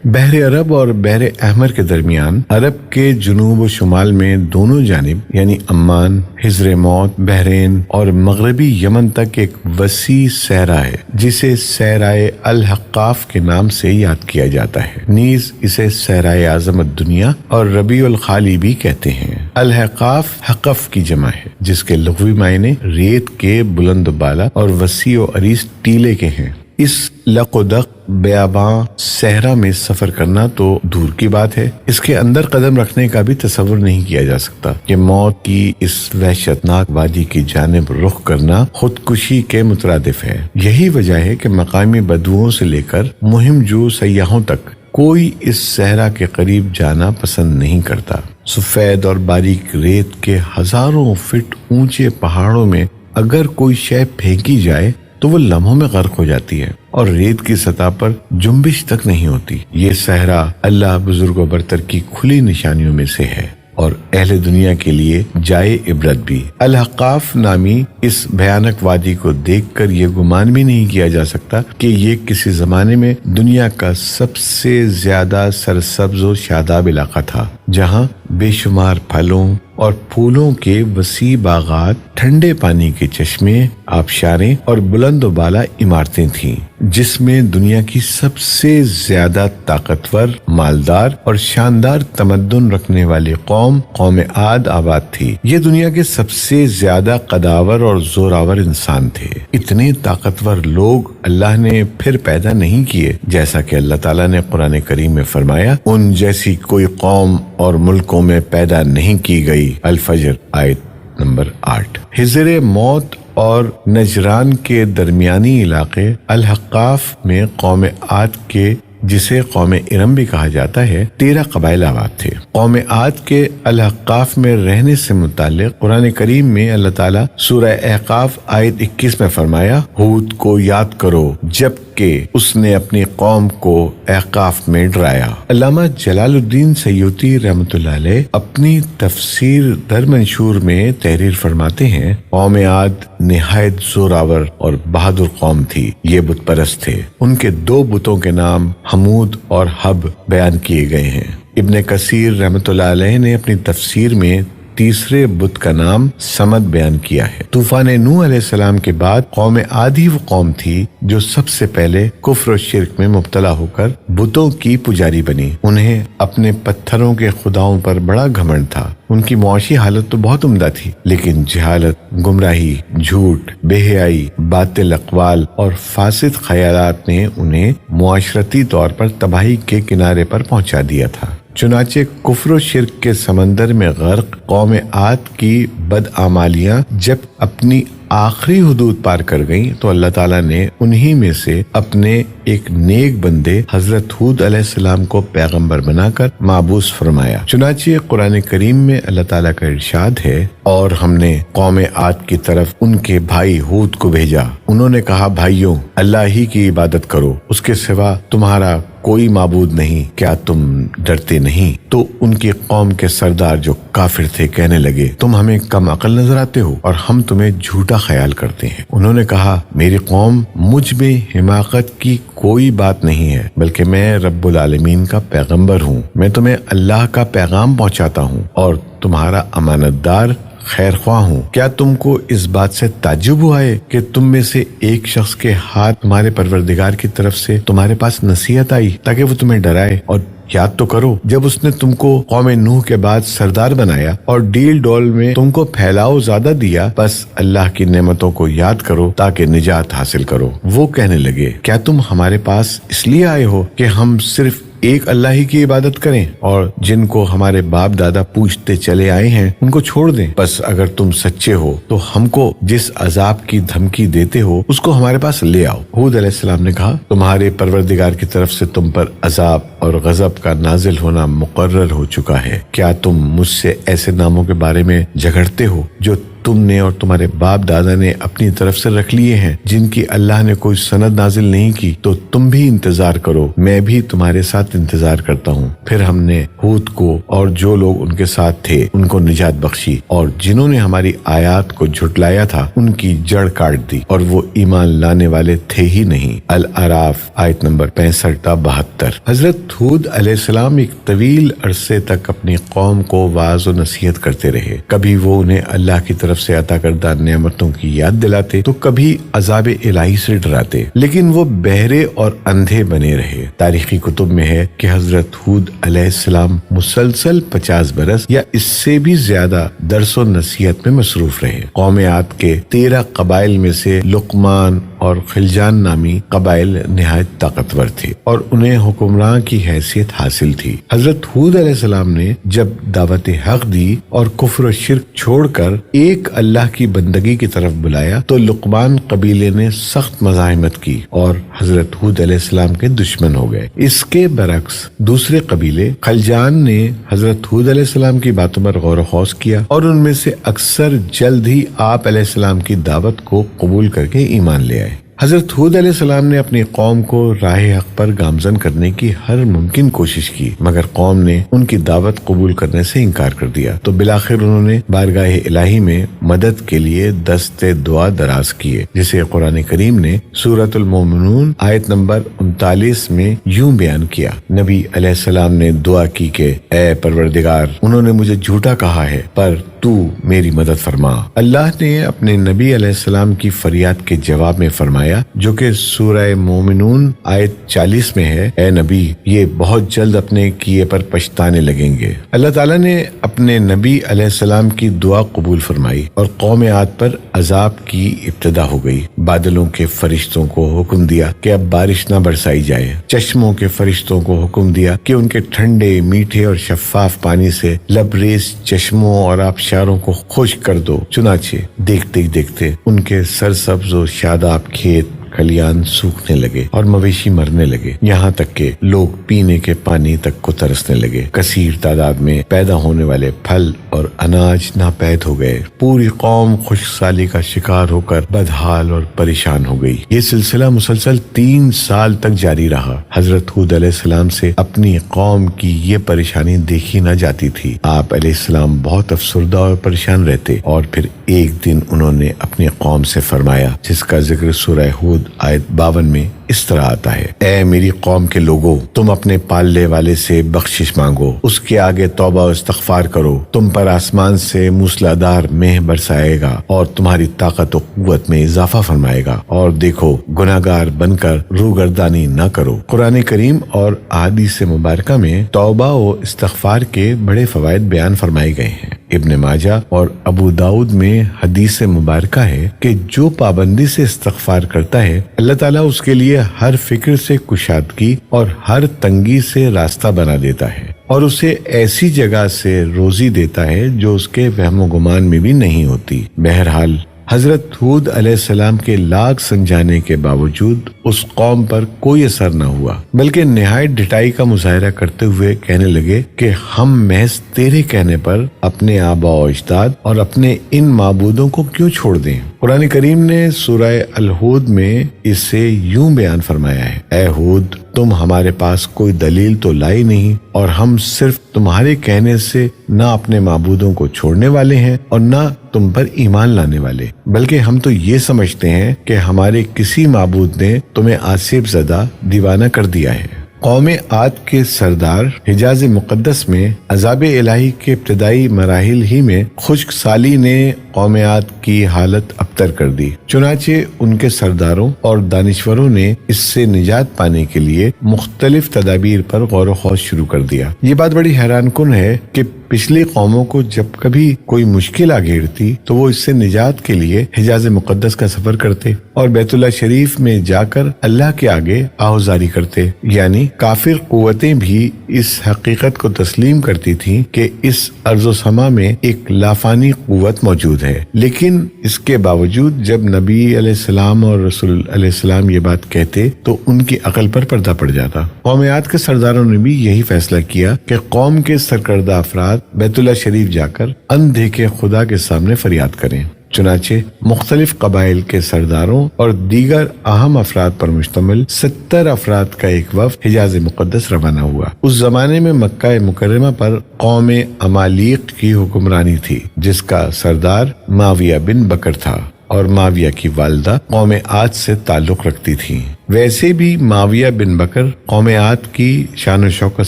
بحر عرب اور بحر احمر کے درمیان عرب کے جنوب و شمال میں دونوں جانب یعنی عمان، حضر موت، بحرین اور مغربی یمن تک ایک وسیع صحرا ہے جسے صحرائے الحقاف کے نام سے یاد کیا جاتا ہے۔ نیز اسے صحرائے اعظم الدنیا اور ربیع الخالی بھی کہتے ہیں۔ الحقاف حقف کی جمع ہے جس کے لغوی معنی ریت کے بلند و بالا اور وسیع و عریض ٹیلے کے ہیں۔ اس لقدق بیاباں صحرا میں سفر کرنا تو دور کی بات ہے، اس کے اندر قدم رکھنے کا بھی تصور نہیں کیا جا سکتا کہ موت کی اس وحشتناک وادی کی جانب رخ کرنا خودکشی کے مترادف ہے۔ یہی وجہ ہے کہ مقامی بدوؤں سے لے کر مہم جو سیاحوں تک کوئی اس صحرا کے قریب جانا پسند نہیں کرتا۔ سفید اور باریک ریت کے ہزاروں فٹ اونچے پہاڑوں میں اگر کوئی شے پھینکی جائے تو وہ لمحوں میں غرق ہو جاتی ہے اور ریت کی سطح پر جنبش تک نہیں ہوتی۔ یہ صحرا اللہ بزرگ و برتر کی کھلی نشانیوں میں سے ہے اور اہل دنیا کے لیے جائے عبرت بھی۔ الحقاف نامی اس بھیانک وادی کو دیکھ کر یہ گمان بھی نہیں کیا جا سکتا کہ یہ کسی زمانے میں دنیا کا سب سے زیادہ سرسبز و شاداب علاقہ تھا، جہاں بے شمار پھلوں اور پھولوں کے وسیع باغات، ٹھنڈے پانی کے چشمے، آبشاریں اور بلند و بالا عمارتیں تھیں، جس میں دنیا کی سب سے زیادہ طاقتور، مالدار اور شاندار تمدن رکھنے والی قوم عاد آباد تھی۔ یہ دنیا کے سب سے زیادہ قداور اور زوراور انسان تھے۔ اتنے طاقتور لوگ اللہ نے پھر پیدا نہیں کیے، جیسا کہ اللہ تعالیٰ نے قرآن کریم میں فرمایا، ان جیسی کوئی قوم اور ملکوں میں پیدا نہیں کی گئی۔ الفجر آیت نمبر 8۔ حضر موت اور نجران کے درمیانی علاقے الحقاف میں قوم عاد کے، جسے قوم ارم بھی کہا جاتا ہے، 13 قبائل آباد تھے۔ قوم عاد کے الحقاف میں رہنے سے متعلق قرآن کریم میں اللہ تعالیٰ سورہ احقاف آیت 21 میں فرمایا، ہود کو یاد کرو جب کہ اس نے اپنی قوم کو احقاف میں ڈرایا۔ علامہ جلال الدین سیوطی رحمۃ اللہ علیہ اپنی تفسیر در منشور میں تحریر فرماتے ہیں، قوم عاد نہایت زوراور اور بہادر قوم تھی۔ یہ بت پرست تھے۔ ان کے 2 بتوں کے نام حمود اور حب بیان کیے گئے ہیں۔ ابن کثیر رحمۃ اللہ علیہ نے اپنی تفسیر میں تیسرے بت کا نام سمد بیان کیا ہے۔ طوفان نوح علیہ السلام کے بعد قوم عاد ہی وہ قوم تھی جو سب سے پہلے کفر و شرک میں مبتلا ہو کر بتوں کی پجاری بنی۔ انہیں اپنے پتھروں کے خداؤں پر بڑا گھمنڈ تھا۔ ان کی معاشی حالت تو بہت عمدہ تھی، لیکن جہالت، گمراہی، جھوٹ، بے حیائی، باطل اقوال اور فاسد خیالات نے انہیں معاشرتی طور پر تباہی کے کنارے پر پہنچا دیا تھا۔ چنانچہ کفر و شرک کے سمندر میں غرق قوم عاد کی بدعمالیاں جب اپنی آخری حدود پار کر گئیں تو اللہ تعالیٰ نے انہی میں سے اپنے ایک نیک بندے حضرت ہود علیہ السلام کو پیغمبر بنا کر مابعوث فرمایا۔ چنانچہ قرآن کریم میں اللہ تعالیٰ کا ارشاد ہے، اور ہم نے قوم عاد کی طرف ان کے بھائی ہود کو بھیجا۔ انہوں نے کہا، بھائیوں، اللہ ہی کی عبادت کرو، اس کے سوا تمہارا کوئی معبود نہیں، کیا تم ڈرتے نہیں؟ تو ان کی قوم کے سردار جو کافر تھے کہنے لگے، تم ہمیں کم عقل نظر آتے ہو اور ہم تمہیں جھوٹا خیال کرتے ہیں۔ انہوں نے کہا، میری قوم، مجھ میں حماقت کی کوئی بات نہیں ہے، بلکہ میں رب العالمین کا پیغمبر ہوں۔ میں تمہیں اللہ کا پیغام پہنچاتا ہوں اور تمہارا امانت دار خیر خواہ ہوں۔ کیا تم کو اس بات سے تعجب ہوا ہے کہ تم میں سے ایک شخص کے ہاتھ تمہارے پروردگار کی طرف سے تمہارے پاس نصیحت آئی تاکہ وہ تمہیں ڈرائے؟ اور یاد تو کرو جب اس نے تم کو قوم نوح کے بعد سردار بنایا اور ڈیل ڈول میں تم کو پھیلاؤ زیادہ دیا، بس اللہ کی نعمتوں کو یاد کرو تاکہ نجات حاصل کرو۔ وہ کہنے لگے، کیا تم ہمارے پاس اس لیے آئے ہو کہ ہم صرف ایک اللہ ہی کی عبادت کریں اور جن کو ہمارے باپ دادا پوچھتے چلے آئے ہیں ان کو چھوڑ دیں؟ بس اگر تم سچے ہو تو ہم کو جس عذاب کی دھمکی دیتے ہو اس کو ہمارے پاس لے آؤ۔ ہود علیہ السلام نے کہا، تمہارے پروردگار کی طرف سے تم پر عذاب اور غضب کا نازل ہونا مقرر ہو چکا ہے۔ کیا تم مجھ سے ایسے ناموں کے بارے میں جھگڑتے ہو جو تم نے اور تمہارے باپ دادا نے اپنی طرف سے رکھ لیے ہیں جن کی اللہ نے کوئی سند نازل نہیں کی، تو تم بھی انتظار کرو، میں بھی تمہارے ساتھ انتظار کرتا ہوں۔ پھر ہم نے ہود کو اور جو لوگ ان کے ساتھ تھے ان کو نجات بخشی، اور جنہوں نے ہماری آیات کو جھٹلایا تھا ان کی جڑ کاٹ دی، اور وہ ایمان لانے والے تھے ہی نہیں۔ الاعراف آیت نمبر 65 تا 72۔ حضرت ہود علیہ السلام ایک طویل عرصے تک اپنی قوم کو واعظ و نصیحت کرتے رہے۔ کبھی وہ انہیں اللہ کی طرف سے عطا کردہ نعمتوں کی یاد دلاتے تو کبھی عذاب الہی سے ڈراتے، لیکن وہ بہرے اور اندھے بنے رہے۔ تاریخی کتب میں ہے کہ حضرت ہود علیہ السلام مسلسل 50 برس یا اس سے بھی زیادہ درس و نصیحت میں مصروف رہے۔ قوم عاد کے 13 قبائل میں سے لقمان اور خلجان نامی قبائل نہایت طاقتور تھے اور انہیں حکمراں کی حیثیت حاصل تھی۔ حضرت ہود علیہ السلام نے جب دعوت حق دی اور کفر و شرک چھوڑ کر ایک اللہ کی بندگی کی طرف بلایا تو لقمان قبیلے نے سخت مزاحمت کی اور حضرت ہود علیہ السلام کے دشمن ہو گئے۔ اس کے برعکس دوسرے قبیلے خلجان نے حضرت ہود علیہ السلام کی باتوں پر غور و خوض کیا اور ان میں سے اکثر جلد ہی آپ علیہ السلام کی دعوت کو قبول کر کے ایمان لے آئے۔ حضرت ہود علیہ السلام نے اپنی قوم کو راہ حق پر گامزن کرنے کی ہر ممکن کوشش کی، مگر قوم نے ان کی دعوت قبول کرنے سے انکار کر دیا، تو بالآخر انہوں نے بارگاہ الہی میں مدد کے لیے دست دعا دراز کیے، جسے قرآن کریم نے سورۃ المومنون آیت نمبر 39 میں یوں بیان کیا۔ نبی علیہ السلام نے دعا کی کہ اے پروردگار، انہوں نے مجھے جھوٹا کہا ہے پر تو میری مدد فرما۔ اللہ نے اپنے نبی علیہ السلام کی فریاد کے جواب میں فرمایا، جو کہ سورہ مومنون آیت 40 میں ہے، اے نبی، یہ بہت جلد اپنے کیے پر پچھتانے لگیں گے۔ اللہ تعالیٰ نے اپنے نبی علیہ السلام کی دعا قبول فرمائی اور قوم عاد پر عذاب کی ابتدا ہو گئی۔ بادلوں کے فرشتوں کو حکم دیا کہ اب بارش نہ برسائی جائے، چشموں کے فرشتوں کو حکم دیا کہ ان کے ٹھنڈے، میٹھے اور شفاف پانی سے لبریز چشموں اور آبشاروں کو خشک کر دو۔ چنانچہ دیکھتے ہی دیکھتے ان کے سرسبز و شاداب کھیت کھلیان سوکھنے لگے اور مویشی مرنے لگے، یہاں تک کہ لوگ پینے کے پانی تک کو ترسنے لگے۔ کثیر تعداد میں پیدا ہونے والے پھل اور اناج ناپید ہو گئے۔ پوری قوم خشک سالی کا شکار ہو کر بدحال اور پریشان ہو گئی۔ یہ سلسلہ مسلسل 3 سال تک جاری رہا۔ حضرت ہود علیہ السلام سے اپنی قوم کی یہ پریشانی دیکھی نہ جاتی تھی۔ آپ علیہ السلام بہت افسردہ اور پریشان رہتے، اور پھر ایک دن انہوں نے اپنی قوم سے فرمایا، جس کا ذکر سورہ ہود آیت 52 میں اس طرح آتا ہے، اے میری قوم کے لوگوں، تم اپنے پالنے والے سے بخشش مانگو، اس کے آگے توبہ و استغفار کرو، تم پر آسمان سے موسلادھار مہ برسائے گا اور تمہاری طاقت و قوت میں اضافہ فرمائے گا، اور دیکھو گناہگار بن کر روگردانی نہ کرو۔ قرآن کریم اور احادیث مبارکہ میں توبہ و استغفار کے بڑے فوائد بیان فرمائے گئے ہیں۔ ابن ماجہ اور ابو داؤد میں حدیث مبارکہ ہے کہ جو پابندی سے استغفار کرتا ہے، اللہ تعالیٰ اس کے لیے ہر فکر سے کشادگی اور ہر تنگی سے راستہ بنا دیتا ہے، اور اسے ایسی جگہ سے روزی دیتا ہے جو اس کے وہم و گمان میں بھی نہیں ہوتی۔ بہرحال حضرت ہود علیہ السلام کے لاکھ سمجھانے کے باوجود اس قوم پر کوئی اثر نہ ہوا، بلکہ نہایت ڈٹائی کا مظاہرہ کرتے ہوئے کہنے لگے کہ ہم محض تیرے کہنے پر اپنے آباء و اجداد اور اپنے ان معبودوں کو کیوں چھوڑ دیں۔ قرآن کریم نے سورہ الہود میں اسے یوں بیان فرمایا ہے، اے ہود، تم ہمارے پاس کوئی دلیل تو لائی نہیں، اور ہم صرف تمہارے کہنے سے نہ اپنے معبودوں کو چھوڑنے والے ہیں اور نہ تم پر ایمان لانے والے، بلکہ ہم تو یہ سمجھتے ہیں کہ ہمارے کسی معبود نے تمہیں آصف زدہ دیوانہ کر دیا ہے۔ قوم عاد کے سردار حجاز مقدس میں عذاب الہی کے ابتدائی مراحل ہی میں خشک سالی نے قوم عاد کی حالت ابتر کر دی، چنانچہ ان کے سرداروں اور دانشوروں نے اس سے نجات پانے کے لیے مختلف تدابیر پر غور و خوض شروع کر دیا۔ یہ بات بڑی حیران کن ہے کہ پچھلی قوموں کو جب کبھی کوئی مشکل آ گھیرتی تو وہ اس سے نجات کے لیے حجاز مقدس کا سفر کرتے اور بیت اللہ شریف میں جا کر اللہ کے آگے آہوزاری کرتے، یعنی کافر قوتیں بھی اس حقیقت کو تسلیم کرتی تھیں کہ اس ارض و سما میں ایک لافانی قوت موجود ہے، لیکن اس کے باوجود جب نبی علیہ السلام اور رسول علیہ السلام یہ بات کہتے تو ان کی عقل پر پردہ پڑ جاتا۔ قوم عاد کے سرداروں نے بھی یہی فیصلہ کیا کہ قوم کے سرکردہ افراد بیت اللہ شریف جا کر اندھے کے خدا کے سامنے فریاد کریں۔ چنانچہ مختلف قبائل کے سرداروں اور دیگر اہم افراد پر مشتمل 70 افراد کا ایک وفد حجاز مقدس روانہ ہوا۔ اس زمانے میں مکہ مکرمہ پر قوم عمالیق کی حکمرانی تھی، جس کا سردار معاویہ بن بکر تھا، اور معاویہ کی والدہ قوم عاد سے تعلق رکھتی تھی۔ ویسے بھی معاویہ بن بکر قوم عاد کی شان و شوکت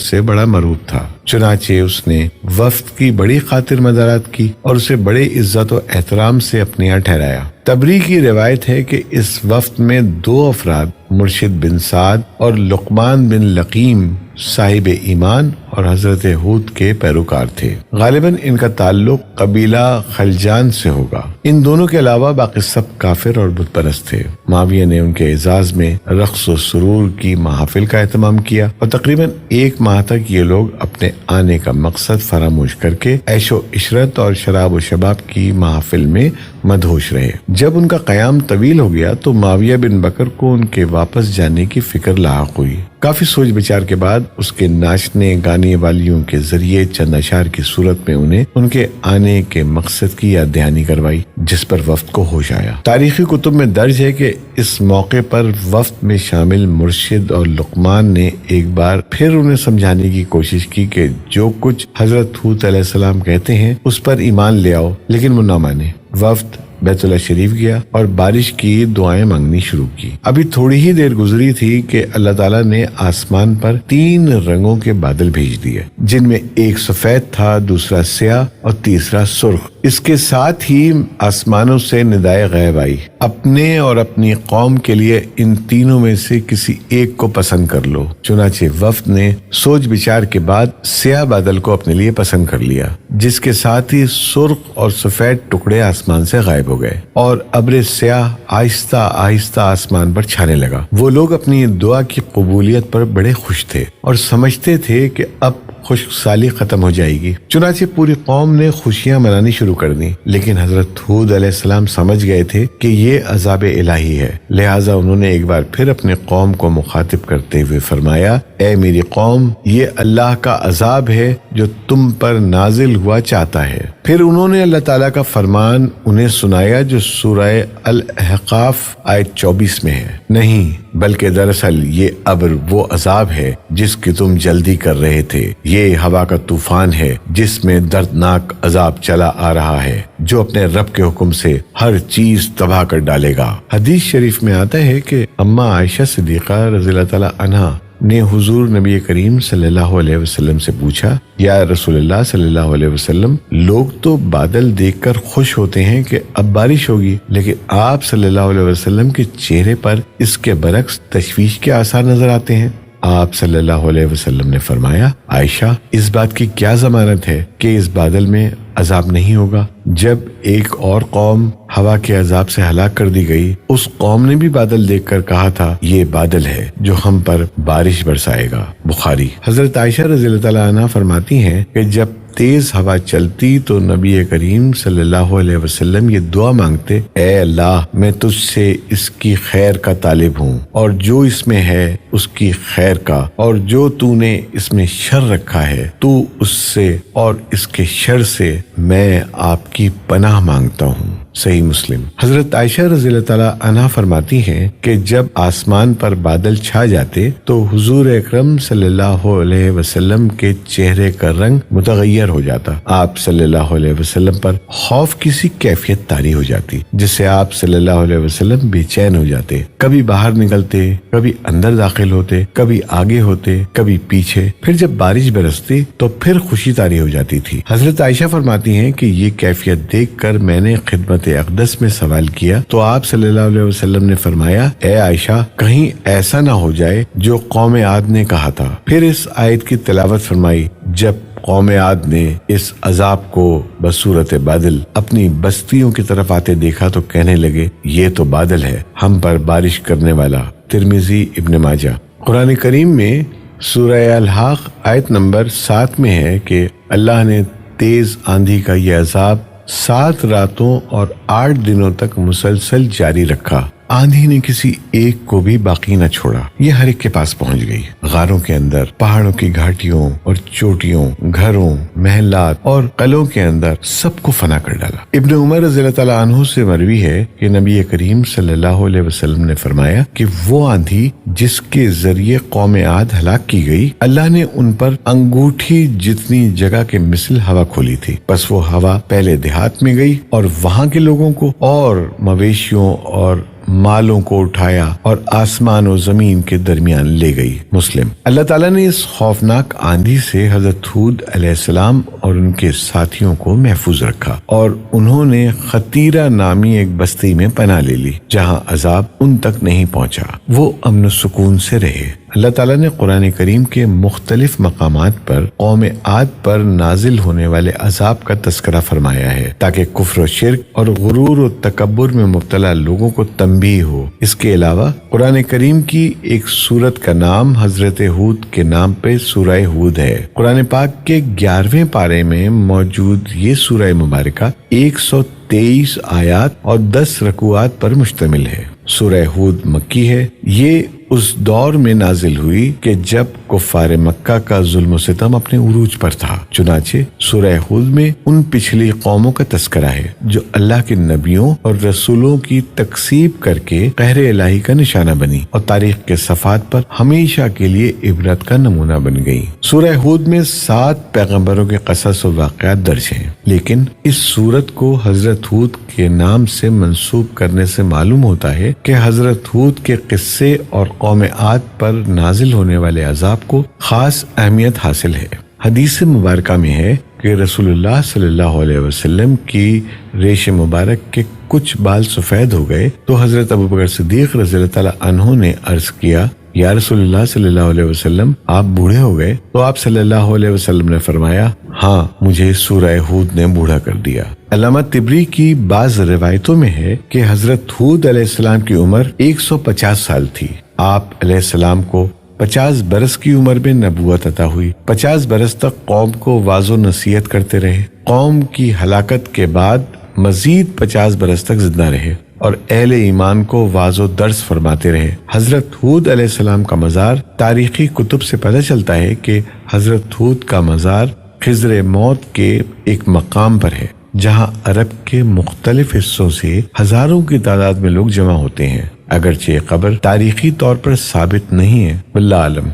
سے بڑا مرعوب تھا، چنانچہ اس نے وفد کی بڑی خاطر مدارات کی اور اسے بڑے عزت و احترام سے اپنے یہاں ٹھہرایا۔ تبری کی روایت ہے کہ اس وفد میں 2 افراد مرشد بن سعد اور لقمان بن لقیم صاحب ایمان اور حضرت ہود کے پیروکار تھے۔ غالباً ان کا تعلق قبیلہ خلجان سے ہوگا۔ ان دونوں کے علاوہ باقی سب کافر اور بت پرست تھے۔ معاویہ نے ان کے اعزاز میں رقص و سرور کی محافل کا اہتمام کیا اور تقریباً 1 ماہ تک یہ لوگ اپنے آنے کا مقصد فراموش کر کے عیش و عشرت اور شراب و شباب کی محافل میں مدہوش رہے۔ جب ان کا قیام طویل ہو گیا تو معاویہ بن بکر کو ان کے واپس جانے کی فکر لاحق ہوئی۔ کافی سوچ بچار کے بعد اس کے ناچنے گانے والیوں کے ذریعے چند اشعار کی صورت میں انہیں ان کے آنے کے مقصد کی یاد دہانی کروائی، جس پر وفد کو ہوش آیا۔ تاریخی کتب میں درج ہے کہ اس موقع پر وفد میں شامل مرشد اور لقمان نے ایک بار پھر انہیں سمجھانے کی کوشش کی کہ جو کچھ حضرت ہود علیہ السلام کہتے ہیں اس پر ایمان لے آؤ، لیکن وہ نہ مانے۔ وفد بیت اللہ شریف گیا اور بارش کی دعائیں مانگنی شروع کی۔ ابھی تھوڑی ہی دیر گزری تھی کہ اللہ تعالیٰ نے آسمان پر 3 رنگوں کے بادل بھیج دیے، جن میں ایک سفید تھا، دوسرا سیاہ اور تیسرا سرخ۔ اس کے ساتھ ہی آسمانوں سے ندائے غیب آئی، اپنے اور اپنی قوم کے لیے ان تینوں میں سے کسی ایک کو پسند کر لو۔ چنانچہ وفد نے سوچ بچار کے بعد سیاہ بادل کو اپنے لیے پسند کر لیا، جس کے ساتھ ہی سرخ اور سفید ٹکڑے آسمان سے غائب ہو گئے اور ابر سیاہ آہستہ آہستہ آسمان پر چھانے لگا۔ وہ لوگ اپنی دعا کی قبولیت پر بڑے خوش تھے اور سمجھتے تھے کہ اب خشک سالی ختم ہو جائے گی۔ چنانچہ پوری قوم نے خوشیاں منانی شروع کر دی، لیکن حضرت ہود علیہ السلام سمجھ گئے تھے کہ یہ عذاب الہی ہے، لہٰذا انہوں نے ایک بار پھر اپنے قوم کو مخاطب کرتے ہوئے فرمایا، اے میری قوم، یہ اللہ کا عذاب ہے جو تم پر نازل ہوا چاہتا ہے۔ پھر انہوں نے اللہ تعالیٰ کا فرمان انہیں سنایا جو سورہ الاحقاف آیت 24 میں ہے، نہیں بلکہ دراصل یہ ابر وہ عذاب ہے جس کی تم جلدی کر رہے تھے، یہ ہوا کا طوفان ہے جس میں دردناک عذاب چلا آ رہا ہے، جو اپنے رب کے حکم سے ہر چیز تباہ کر ڈالے گا۔ حدیث شریف میں آتا ہے کہ اماں عائشہ صدیقہ رضی اللہ تعالیٰ عنہا نے حضور نبی کریم صلی اللہ علیہ وسلم سے پوچھا، یا رسول اللہ صلی اللہ علیہ وسلم، لوگ تو بادل دیکھ کر خوش ہوتے ہیں کہ اب بارش ہوگی، لیکن آپ صلی اللہ علیہ وسلم کے چہرے پر اس کے برعکس تشویش کے آثار نظر آتے ہیں۔ آپ صلی اللہ علیہ وسلم نے فرمایا، عائشہ، اس بات کی کیا ضمانت ہے کہ اس بادل میں عذاب نہیں ہوگا؟ جب ایک اور قوم ہوا کے عذاب سے ہلاک کر دی گئی، اس قوم نے بھی بادل دیکھ کر کہا تھا، یہ بادل ہے جو ہم پر بارش برسائے گا۔ بخاری۔ حضرت عائشہ رضی اللہ تعالیٰ عنہ فرماتی ہیں کہ جب تیز ہوا چلتی تو نبی کریم صلی اللہ علیہ وسلم یہ دعا مانگتے، اے اللہ، میں تجھ سے اس کی خیر کا طالب ہوں، اور جو اس میں ہے اس کی خیر کا، اور جو تو نے اس میں شر رکھا ہے تو اس سے اور اس کے شر سے میں آپ کی پناہ مانگتا ہوں۔ صحیح مسلم۔ حضرت عائشہ رضی اللہ تعالیٰ عنہا فرماتی ہیں کہ جب آسمان پر بادل چھا جاتے تو حضور اکرم صلی اللہ علیہ وسلم کے چہرے کا رنگ متغیر ہو جاتا، آپ صلی اللہ علیہ وسلم پر خوف کی سی کیفیت طاری ہو جاتی، جس سے آپ صلی اللہ علیہ وسلم بے چین ہو جاتے، کبھی باہر نکلتے، کبھی اندر داخل ہوتے، کبھی آگے ہوتے، کبھی پیچھے، پھر جب بارش برستی تو پھر خوشی طاری ہو جاتی تھی۔ حضرت عائشہ فرماتی ہیں کہ یہ کیفیت دیکھ کر میں نے خدمت اقدس میں سوال کیا تو آپ صلی اللہ علیہ وسلم نے فرمایا، اے عائشہ، کہیں ایسا نہ ہو جائے جو قوم عاد نے کہا تھا۔ پھر اس آیت کی تلاوت فرمائی۔ جب قوم عاد نے اس عذاب کو بصورت بادل اپنی بستیوں کی طرف آتے دیکھا تو کہنے لگے، یہ تو بادل ہے ہم پر بارش کرنے والا۔ ترمذی، ابن ماجہ۔ قرآن کریم میں سورہ الحاق آیت نمبر 7 میں ہے کہ اللہ نے تیز آندھی کا یہ عذاب 7 راتوں اور 8 دنوں تک مسلسل جاری رکھا آندھی نے کسی ایک کو بھی باقی نہ چھوڑا، یہ ہر ایک کے پاس پہنچ گئی۔ غاروں کے اندر، پہاڑوں کی گھاٹیوں اور چوٹیوں، گھروں، محلات اور قلعوں کے اندر سب کو فنا کر ڈالا۔ ابن عمر رضی اللہ تعالیٰ عنہ سے مروی ہے کہ نبی کریم صلی اللہ علیہ وسلم نے فرمایا کہ وہ آندھی جس کے ذریعے قوم عاد ہلاک کی گئی، اللہ نے ان پر انگوٹھی جتنی جگہ کے مثل ہوا کھولی تھی، بس وہ ہوا پہلے دیہات میں گئی اور وہاں کے لوگوں کو اور مویشیوں اور مالوں کو اٹھایا اور آسمان و زمین کے درمیان لے گئی۔ مسلم۔ اللہ تعالیٰ نے اس خوفناک آندھی سے حضرت ہود علیہ السلام اور ان کے ساتھیوں کو محفوظ رکھا اور انہوں نے خطیرہ نامی ایک بستی میں پناہ لے لی جہاں عذاب ان تک نہیں پہنچا، وہ امن و سکون سے رہے۔ اللہ تعالیٰ نے قرآن کریم کے مختلف مقامات پر قوم عاد پر نازل ہونے والے عذاب کا تذکرہ فرمایا ہے تاکہ کفر و شرک اور غرور و تکبر میں مبتلا لوگوں کو تنبیہ ہو۔ اس کے علاوہ قرآن کریم کی ایک سورت کا نام حضرت ہود کے نام پہ سورہ ہود ہے۔ قرآن پاک کے 11ویں پارے میں موجود یہ سورہ مبارکہ 123 آیات اور 10 رکوعات پر مشتمل ہے۔ سورہ ہود مکی ہے۔ یہ اس دور میں نازل ہوئی کہ جب کفار مکہ کا ظلم و ستم اپنے عروج پر تھا، چنانچہ سورہ ہود میں ان پچھلی قوموں کا تذکرہ ہے جو اللہ کے نبیوں اور رسولوں کی تکذیب کر کے قہر الہی کا نشانہ بنی اور تاریخ کے صفحات پر ہمیشہ کے لیے عبرت کا نمونہ بن گئی۔ سورہ ہود میں 7 پیغمبروں کے قصص و واقعات درج ہیں، لیکن اس سورت کو حضرت ہود کے نام سے منسوب کرنے سے معلوم ہوتا ہے کہ حضرت ہود کے قصے اور قوم عاد پر نازل ہونے والے عذاب کو خاص اہمیت حاصل ہے۔ حدیث مبارکہ میں ہے کہ رسول اللہ صلی اللہ علیہ وسلم کی ریش مبارک کے کچھ بال سفید ہو گئے تو حضرت ابوبکر صدیق رضی اللہ تعالیٰ عنہ نے عرض کیا، یا رسول اللہ صلی اللہ علیہ وسلم، آپ بوڑھے ہو گئے؟ تو آپ صلی اللہ علیہ وسلم نے فرمایا، ہاں، مجھے سورہ ہود نے بوڑھا کر دیا۔ علامہ طبری کی بعض روایتوں میں ہے کہ حضرت ہود علیہ السلام کی عمر 150 سال تھی۔ آپ علیہ السلام کو 50 برس کی عمر میں نبوت عطا ہوئی۔ 50 برس تک قوم کو واعظ و نصیحت کرتے رہے۔ قوم کی ہلاکت کے بعد مزید 50 برس تک زندہ رہے اور اہل ایمان کو واعظ و درس فرماتے رہے۔ حضرت ہود علیہ السلام کا مزار تاریخی کتب سے پتہ چلتا ہے کہ حضرت ہود کا مزار خضر موت کے ایک مقام پر ہے جہاں عرب کے مختلف حصوں سے ہزاروں کی تعداد میں لوگ جمع ہوتے ہیں، اگرچہ یہ قبر تاریخی طور پر ثابت نہیں ہے۔ واللہ عالم۔